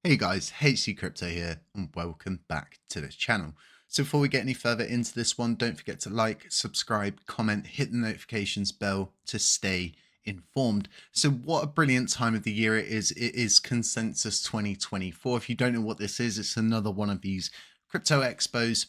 Hey guys, HappyCattyCrypto here and welcome back to the channel. So before we get any further into this one, don't forget to like, subscribe, comment, hit the notifications bell to stay informed. So what a brilliant time of the year it is. It is Consensus 2024. If you don't know what this is, it's another one of these crypto expos,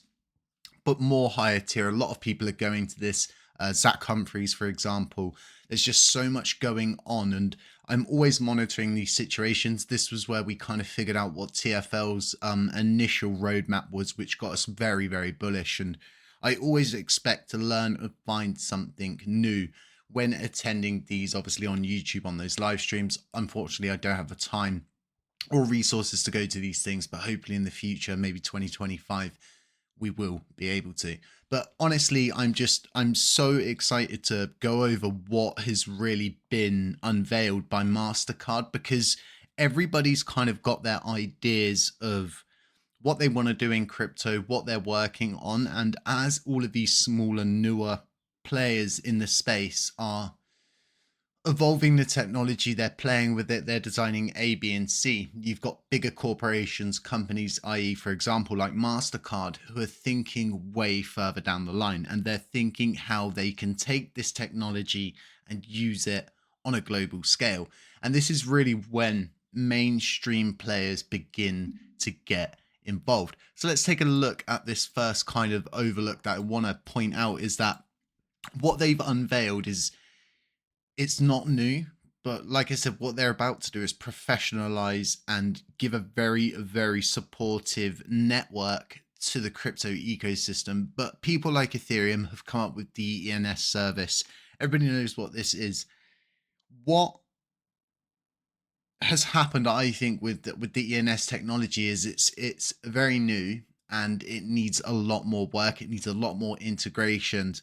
but more higher tier. A lot of people are going to this. Zach Humphreys, for example, there's just so much going on, and I'm always monitoring these situations. This was where we kind of figured out what TFL's initial roadmap was, which got us very, very bullish. And I always expect to learn and find something new when attending these, obviously on YouTube on those live streams. Unfortunately, I don't have the time or resources to go to these things, but hopefully in the future, maybe 2025, we will be able to. But honestly, I'm so excited to go over what has really been unveiled by Mastercard, because everybody's kind of got their ideas of what they want to do in crypto, what they're working on. And as all of these smaller, newer players in the space are evolving the technology, they're playing with it, they're designing A, B, and C. You've got bigger corporations, companies, i.e., for example, like Mastercard, who are thinking way further down the line, and they're thinking how they can take this technology and use it on a global scale. And this is really when mainstream players begin to get involved. So let's take a look at this first kind of overlook that I want to point out is that what they've unveiled is, it's not new, but like I said, what they're about to do is professionalize and give a very, very supportive network to the crypto ecosystem. But people like Ethereum have come up with the ENS service. Everybody knows what this is. What has happened, I think, with the ENS technology is it's very new and it needs a lot more work. It needs a lot more integrations,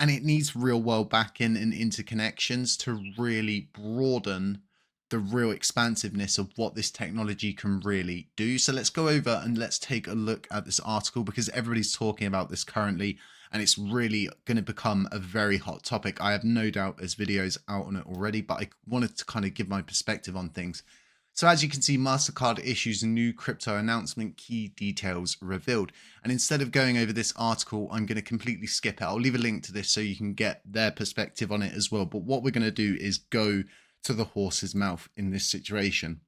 and it needs real world backing and interconnections to really broaden the real expansiveness of what this technology can really do. So let's go over and let's take a look at this article, because everybody's talking about this currently and it's really going to become a very hot topic. I have no doubt there's videos out on it already, but I wanted to kind of give my perspective on things. So as you can see, Mastercard issues a new crypto announcement, key details revealed. And instead of going over this article, I'm going to completely skip it. I'll leave a link to this so you can get their perspective on it as well. But what we're going to do is go to the horse's mouth in this situation.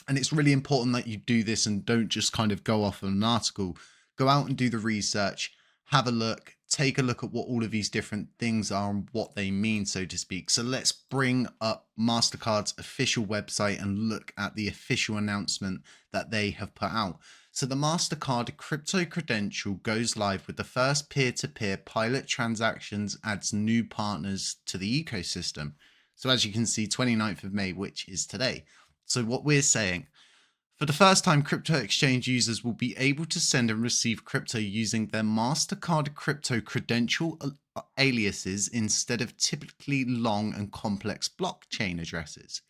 And it's really important that you do this and don't just kind of go off on an article. Go out and do the research, have a look, take a look at what all of these different things are and what they mean, so to speak. So let's bring up Mastercard's official website and look at the official announcement that they have put out. So the Mastercard crypto credential goes live with the first peer-to-peer pilot transactions, adds new partners to the ecosystem. So as you can see, 29th of May, which is today. So what we're saying, for the first time, crypto exchange users will be able to send and receive crypto using their Mastercard crypto credential aliases instead of typically long and complex blockchain addresses.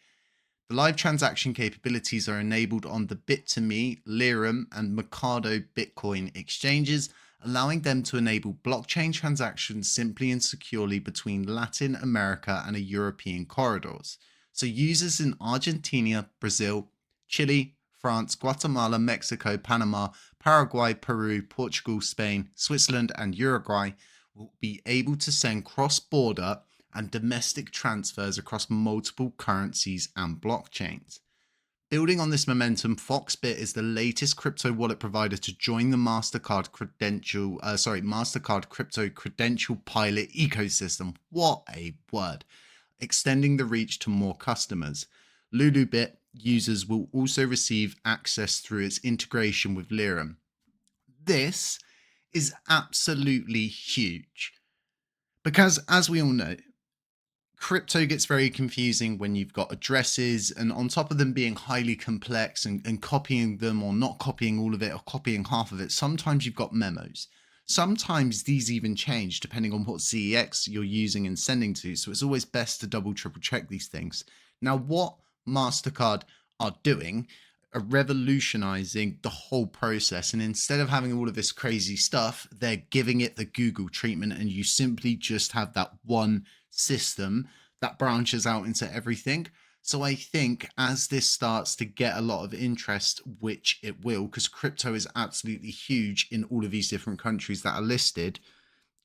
The live transaction capabilities are enabled on the Bit2Me, Lirum, and Mercado Bitcoin exchanges, allowing them to enable blockchain transactions simply and securely between Latin America and European corridors. So users in Argentina, Brazil, Chile, France, Guatemala, Mexico, Panama, Paraguay, Peru, Portugal, Spain, Switzerland, and Uruguay will be able to send cross-border and domestic transfers across multiple currencies and blockchains. Building on this momentum, Foxbit is the latest crypto wallet provider to join the Mastercard crypto credential pilot ecosystem. What a word! Extending the reach to more customers. Lulubit users will also receive access through its integration with Lirum. This is absolutely huge because, as we all know, crypto gets very confusing when you've got addresses, and on top of them being highly complex and copying them or not copying all of it or copying half of it, sometimes you've got memos. Sometimes these even change depending on what CEX you're using and sending to. So it's always best to double, triple check these things. Now, what Mastercard are doing are revolutionizing the whole process. And instead of having all of this crazy stuff, they're giving it the Google treatment, and you simply just have that one system that branches out into everything. So I think as this starts to get a lot of interest, which it will, because crypto is absolutely huge in all of these different countries that are listed,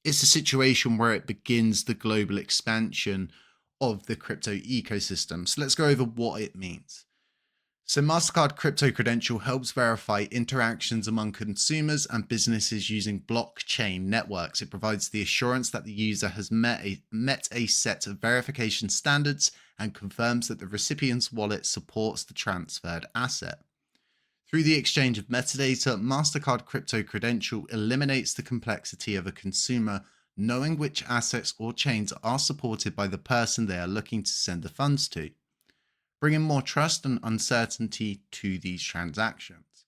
it's a situation where it begins the global expansion of the crypto ecosystem. So let's go over what it means. So, Mastercard Crypto Credential helps verify interactions among consumers and businesses using blockchain networks. It provides the assurance that the user has met a set of verification standards and confirms that the recipient's wallet supports the transferred asset. Through the exchange of metadata, Mastercard Crypto Credential eliminates the complexity of a consumer knowing which assets or chains are supported by the person they are looking to send the funds to, bringing more trust and uncertainty to these transactions.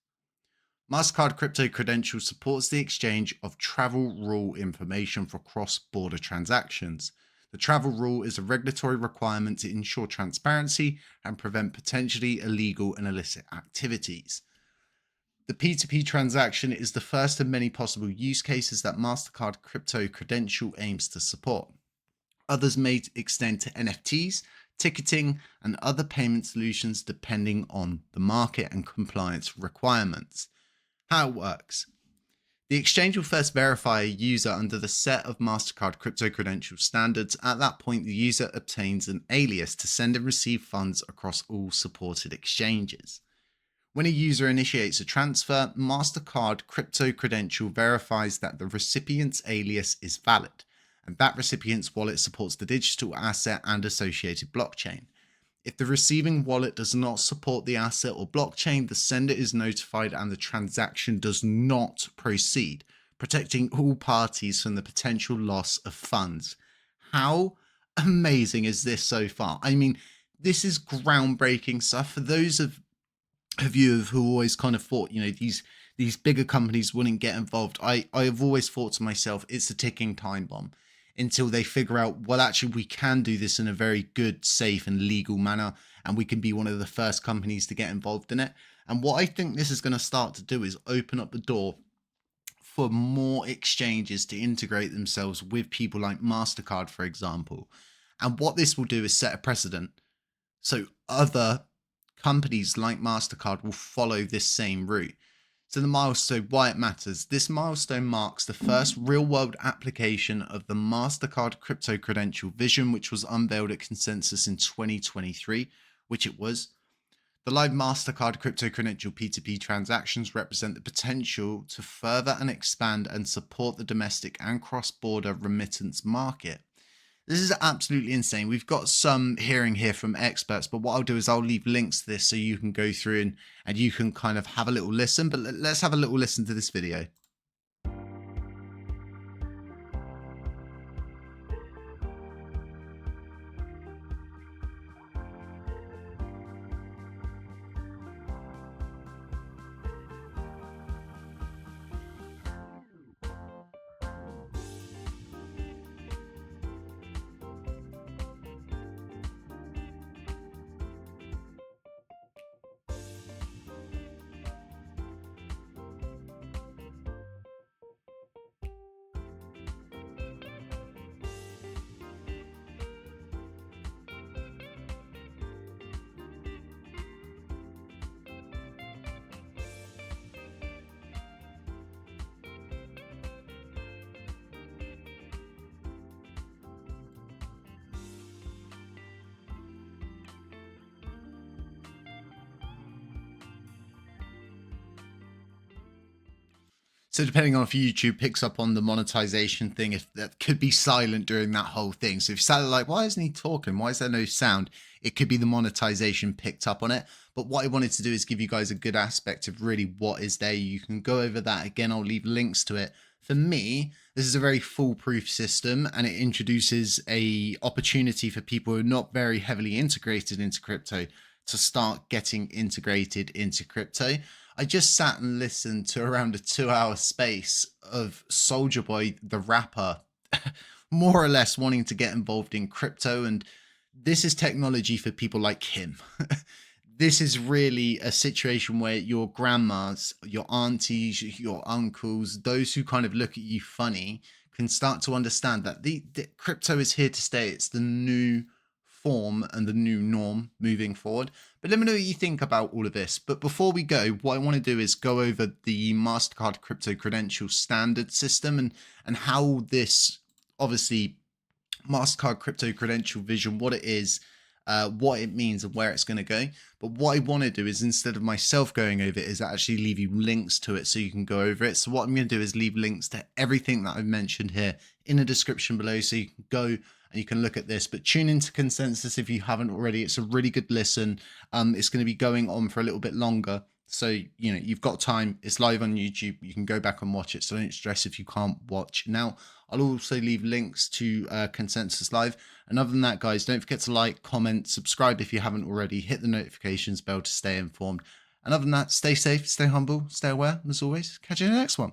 Mastercard Crypto Credential supports the exchange of travel rule information for cross-border transactions. The travel rule is a regulatory requirement to ensure transparency and prevent potentially illegal and illicit activities. The P2P transaction is the first of many possible use cases that Mastercard Crypto Credential aims to support. Others may extend to NFTs, ticketing, and other payment solutions depending on the market and compliance requirements. How it works. The exchange will first verify a user under the set of Mastercard Crypto Credential standards. At that point, the user obtains an alias to send and receive funds across all supported exchanges. When a user initiates a transfer, Mastercard Crypto Credential verifies that the recipient's alias is valid, and that recipient's wallet supports the digital asset and associated blockchain. If the receiving wallet does not support the asset or blockchain, the sender is notified and the transaction does not proceed, protecting all parties from the potential loss of funds. How amazing is this so far? I mean, this is groundbreaking stuff. For those of you who always kind of thought, these bigger companies wouldn't get involved, I have always thought to myself, it's a ticking time bomb until they figure out, well, actually, we can do this in a very good, safe, and legal manner, and we can be one of the first companies to get involved in it. And what I think this is going to start to do is open up the door for more exchanges to integrate themselves with people like MasterCard, for example. And what this will do is set a precedent. So other companies like MasterCard will follow this same route. So the milestone, why it matters. This milestone marks the first real-world application of the Mastercard Crypto Credential vision, which was unveiled at Consensus in 2023, which it was. The live Mastercard Crypto Credential P2P transactions represent the potential to further and expand and support the domestic and cross-border remittance market. This is absolutely insane. We've got some hearing here from experts, but what I'll do is I'll leave links to this so you can go through and you can kind of have a little listen. But let's have a little listen to this video. So depending on if YouTube picks up on the monetization thing, if that could be silent during that whole thing. So if you sound like, why isn't he talking? Why is there no sound? It could be the monetization picked up on it. But what I wanted to do is give you guys a good aspect of really what is there. You can go over that. Again, I'll leave links to it. For me, this is a very foolproof system, and it introduces a opportunity for people who are not very heavily integrated into crypto to start getting integrated into crypto. I just sat and listened to around a 2-hour space of Soulja Boy, the rapper, more or less wanting to get involved in crypto. And this is technology for people like him. This is really a situation where your grandmas, your aunties, your uncles, those who kind of look at you funny can start to understand that the crypto is here to stay. It's the new form and the new norm moving forward. But let me know what you think about all of this. But before we go, what I want to do is go over the Mastercard crypto credential standard system and how this, obviously, Mastercard crypto credential vision, what it is, what it means and where it's going to go. But what I want to do is, instead of myself going over it, is actually leave you links to it so you can go over it. So what I'm going to do is leave links to everything that I've mentioned here in the description below, so you can go and you can look at this. But tune into Consensus if you haven't already. It's a really good listen. It's going to be going on for a little bit longer, so you know you've got time. It's live on YouTube. You can go back and watch it, so don't stress if you can't watch now. I'll also leave links to Consensus Live. And other than that, guys, don't forget to like, comment, subscribe if you haven't already. Hit the notifications bell to stay informed. And other than that, stay safe, stay humble, stay aware. And as always, catch you in the next one.